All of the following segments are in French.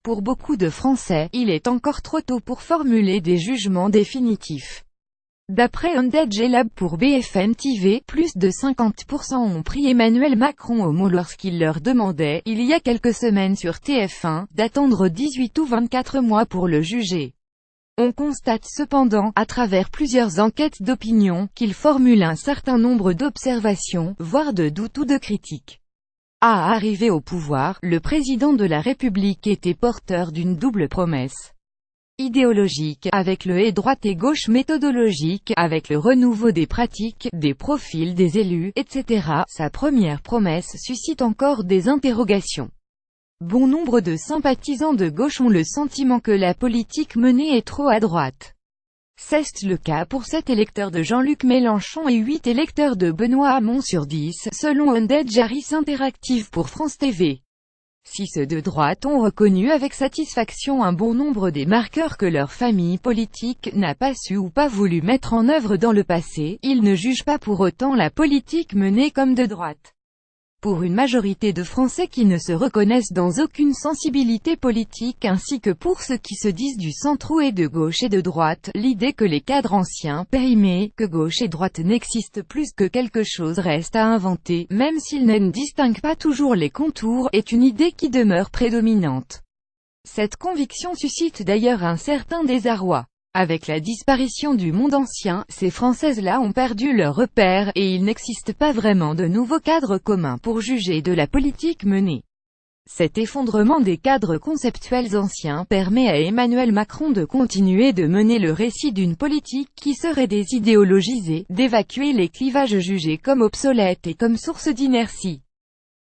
Pour beaucoup de Français, il est encore trop tôt pour formuler des jugements définitifs. D'après Ondage Lab pour BFM TV, plus de 50% ont pris Emmanuel Macron au mot lorsqu'il leur demandait, il y a quelques semaines sur TF1, d'attendre 18 ou 24 mois pour le juger. On constate cependant, à travers plusieurs enquêtes d'opinion, qu'il formule un certain nombre d'observations, voire de doutes ou de critiques. À arriver au pouvoir, le président de la République était porteur d'une double promesse idéologique, avec le et droite et gauche méthodologique, avec le renouveau des pratiques, des profils des élus, etc. Sa première promesse suscite encore des interrogations. Bon nombre de sympathisants de gauche ont le sentiment que la politique menée est trop à droite. C'est le cas pour 7 électeurs de Jean-Luc Mélenchon et 8 électeurs de Benoît Hamon sur 10, selon Ondage Harris Interactive pour France TV. Si ceux de droite ont reconnu avec satisfaction un bon nombre des marqueurs que leur famille politique n'a pas su ou pas voulu mettre en œuvre dans le passé, ils ne jugent pas pour autant la politique menée comme de droite. Pour une majorité de Français qui ne se reconnaissent dans aucune sensibilité politique ainsi que pour ceux qui se disent du centre et de gauche et de droite, l'idée que les cadres anciens, périmés, que gauche et droite n'existent plus que quelque chose reste à inventer, même s'ils ne distinguent pas toujours les contours, est une idée qui demeure prédominante. Cette conviction suscite d'ailleurs un certain désarroi. Avec la disparition du monde ancien, ces Françaises-là ont perdu leurs repères, et il n'existe pas vraiment de nouveaux cadres communs pour juger de la politique menée. Cet effondrement des cadres conceptuels anciens permet à Emmanuel Macron de continuer de mener le récit d'une politique qui serait désidéologisée, d'évacuer les clivages jugés comme obsolètes et comme source d'inertie.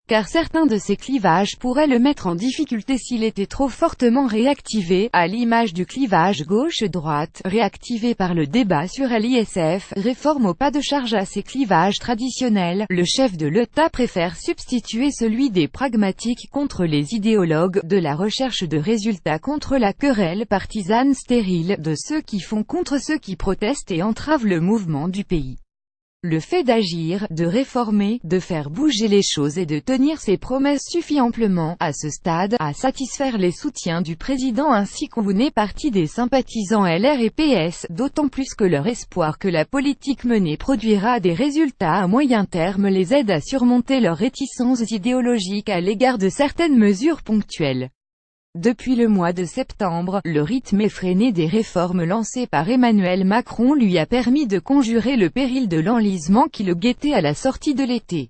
Car certains de ces clivages pourraient le mettre en difficulté s'il était trop fortement réactivé, à l'image du clivage gauche-droite, réactivé par le débat sur l'ISF, réforme au pas de charge à ces clivages traditionnels. Le chef de l'État préfère substituer celui des pragmatiques contre les idéologues, de la recherche de résultats contre la querelle partisane stérile, de ceux qui font contre ceux qui protestent et entravent le mouvement du pays. Le fait d'agir, de réformer, de faire bouger les choses et de tenir ses promesses suffit amplement, à ce stade, à satisfaire les soutiens du président ainsi qu'une partie des sympathisants LR et PS, d'autant plus que leur espoir que la politique menée produira des résultats à moyen terme les aide à surmonter leurs réticences idéologiques à l'égard de certaines mesures ponctuelles. Depuis le mois de septembre, le rythme effréné des réformes lancées par Emmanuel Macron lui a permis de conjurer le péril de l'enlisement qui le guettait à la sortie de l'été.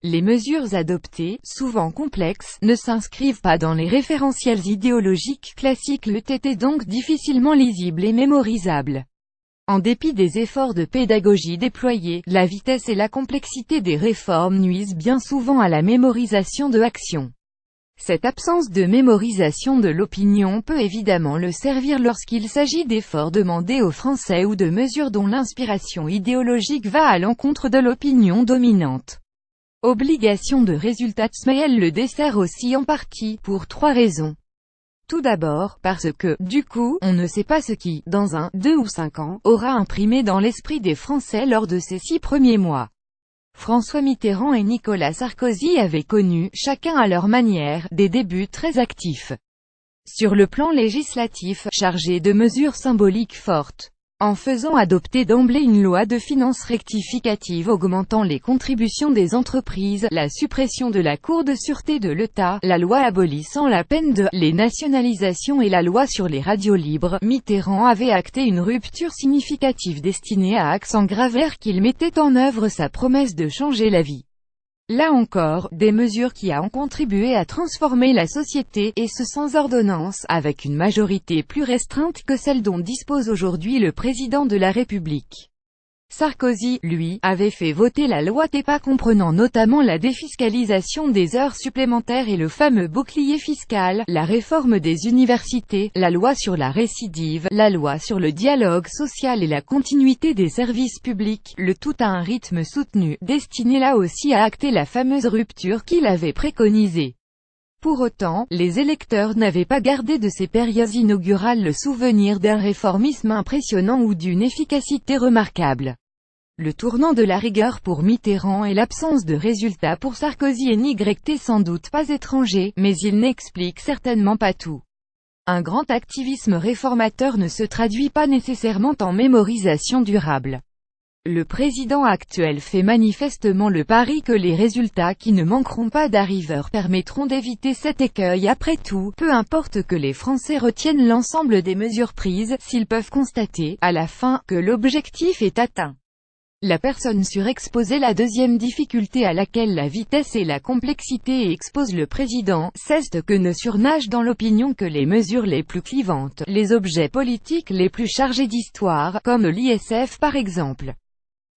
Les mesures adoptées, souvent complexes, ne s'inscrivent pas dans les référentiels idéologiques classiques. Le texte est donc difficilement lisible et mémorisable. En dépit des efforts de pédagogie déployés, la vitesse et la complexité des réformes nuisent bien souvent à la mémorisation de actions. Cette absence de mémorisation de l'opinion peut évidemment le servir lorsqu'il s'agit d'efforts demandés aux Français ou de mesures dont l'inspiration idéologique va à l'encontre de l'opinion dominante. Obligation de résultat, mais elle le dessert aussi en partie, pour 3 raisons. Tout d'abord, parce que, du coup, on ne sait pas ce qui, dans 1, 2 ou 5 ans, aura imprimé dans l'esprit des Français lors de ces 6 premiers mois. François Mitterrand et Nicolas Sarkozy avaient connu, chacun à leur manière, des débuts très actifs. Sur le plan législatif, chargés de mesures symboliques fortes. En faisant adopter d'emblée une loi de finances rectificative augmentant les contributions des entreprises, la suppression de la Cour de sûreté de l'État, la loi abolissant la peine de les nationalisations et la loi sur les radios libres, Mitterrand avait acté une rupture significative destinée à accent gravaire qu'il mettait en œuvre sa promesse de changer la vie. Là encore, des mesures qui ont contribué à transformer la société, et ce sans ordonnance, avec une majorité plus restreinte que celle dont dispose aujourd'hui le président de la République. Sarkozy, lui, avait fait voter la loi TEPA comprenant notamment la défiscalisation des heures supplémentaires et le fameux bouclier fiscal, la réforme des universités, la loi sur la récidive, la loi sur le dialogue social et la continuité des services publics, le tout à un rythme soutenu, destiné là aussi à acter la fameuse rupture qu'il avait préconisée. Pour autant, les électeurs n'avaient pas gardé de ces périodes inaugurales le souvenir d'un réformisme impressionnant ou d'une efficacité remarquable. Le tournant de la rigueur pour Mitterrand et l'absence de résultats pour Sarkozy et n'était sans doute pas étranger, mais il n'explique certainement pas tout. Un grand activisme réformateur ne se traduit pas nécessairement en mémorisation durable. Le président actuel fait manifestement le pari que les résultats qui ne manqueront pas d'arriver permettront d'éviter cet écueil. Après tout, peu importe que les Français retiennent l'ensemble des mesures prises, s'ils peuvent constater, à la fin, que l'objectif est atteint. La personne surexposée. La deuxième difficulté à laquelle la vitesse et la complexité exposent le président, c'est que ne surnagent dans l'opinion que les mesures les plus clivantes, les objets politiques les plus chargés d'histoire, comme l'ISF par exemple.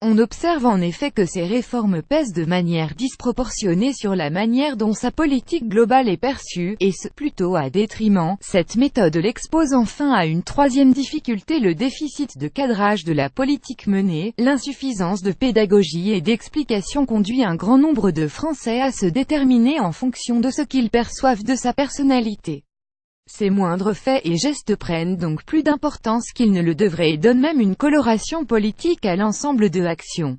On observe en effet que ces réformes pèsent de manière disproportionnée sur la manière dont sa politique globale est perçue, et ce, plutôt à détriment. Cette méthode l'expose enfin à une troisième difficulté: le déficit de cadrage de la politique menée. L'insuffisance de pédagogie et d'explication conduit un grand nombre de Français à se déterminer en fonction de ce qu'ils perçoivent de sa personnalité. Ces moindres faits et gestes prennent donc plus d'importance qu'ils ne le devraient et donnent même une coloration politique à l'ensemble de actions.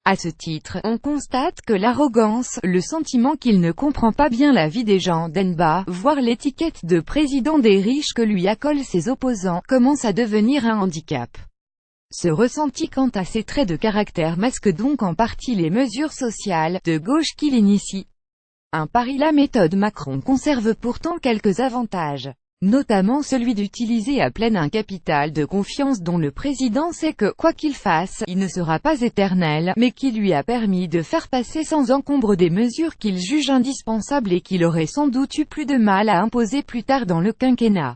À ce titre, on constate que l'arrogance, le sentiment qu'il ne comprend pas bien la vie des gens d'en bas, voire l'étiquette de président des riches que lui accolent ses opposants, commence à devenir un handicap. Ce ressenti quant à ses traits de caractère masque donc en partie les mesures sociales de gauche qu'il initie. Un pari. La méthode Macron conserve pourtant quelques avantages, notamment celui d'utiliser à plein un capital de confiance dont le président sait que, quoi qu'il fasse, il ne sera pas éternel, mais qui lui a permis de faire passer sans encombre des mesures qu'il juge indispensables et qu'il aurait sans doute eu plus de mal à imposer plus tard dans le quinquennat.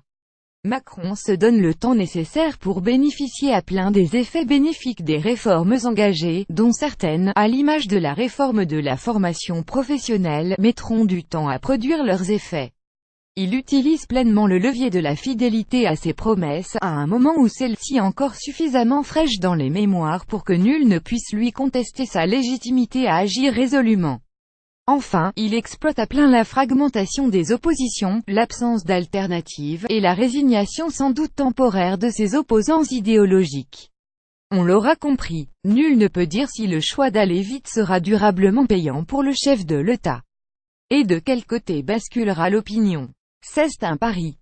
Macron se donne le temps nécessaire pour bénéficier à plein des effets bénéfiques des réformes engagées, dont certaines, à l'image de la réforme de la formation professionnelle, mettront du temps à produire leurs effets. Il utilise pleinement le levier de la fidélité à ses promesses, à un moment où celle-ci est encore suffisamment fraîche dans les mémoires pour que nul ne puisse lui contester sa légitimité à agir résolument. Enfin, il exploite à plein la fragmentation des oppositions, l'absence d'alternative, et la résignation sans doute temporaire de ses opposants idéologiques. On l'aura compris, nul ne peut dire si le choix d'aller vite sera durablement payant pour le chef de l'État. Et de quel côté basculera l'opinion? C'est un pari.